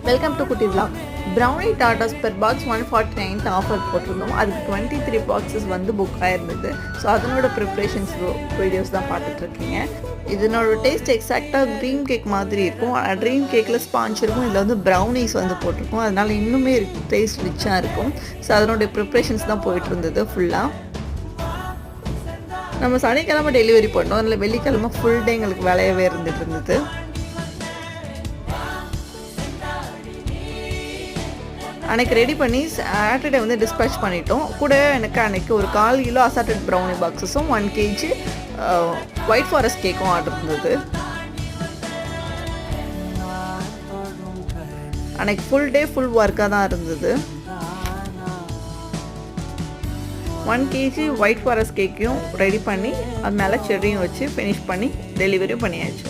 Welcome to குட்டி vlog. Brownie Tatas per box 149 offer போட்டிருந்தோம். அதுக்கு 23 பாக்ஸஸ் வந்து புக் ஆயிருந்தது. ஸோ அதனோட ப்ரிப்ரேஷன்ஸ் வீடியோஸ் தான் பார்த்துட்ருக்கீங்க. இதனோட டேஸ்ட் எக்ஸாக்டாக ட்ரீம் கேக் மாதிரி இருக்கும். ட்ரீம் கேக்கில் ஸ்பாஞ்ச் இருக்கும், இதில் வந்து ப்ரௌனிஸ் வந்து போட்டிருக்கும். அதனால் இன்னுமே டேஸ்ட் ரிச்சாக இருக்கும். ஸோ அதனுடைய ப்ரிப்ரேஷன்ஸ் தான் போயிட்டு இருந்தது ஃபுல்லாக. நம்ம சனிக்கிழமை டெலிவரி பண்ணோம், அதில் வெள்ளிக்கிழமை ஃபுல் டே எங்களுக்கு வேலையாகவே இருந்துகிட்டு இருந்தது. அன்றைக்கி ரெடி பண்ணி சாட்டர்டே வந்து டிஸ்பேச் பண்ணிட்டோம். கூட எனக்கு அன்றைக்கி ஒரு 1/4 கிலோ அசார்டட் ப்ரௌனி பாக்ஸஸும் 1 kg ஒயிட் ஃபாரஸ்ட் கேக்கும் ஆர்டர் இருந்தது. அன்றைக்கி ஃபுல் டே ஃபுல் ஒர்க்காக தான் இருந்தது. 1 kg ஒயிட் ஃபாரஸ்ட் கேக்கையும் ரெடி பண்ணி அது மேலே செர்ரியும் வச்சு ஃபினிஷ் பண்ணி டெலிவரியும் பண்ணியாச்சு.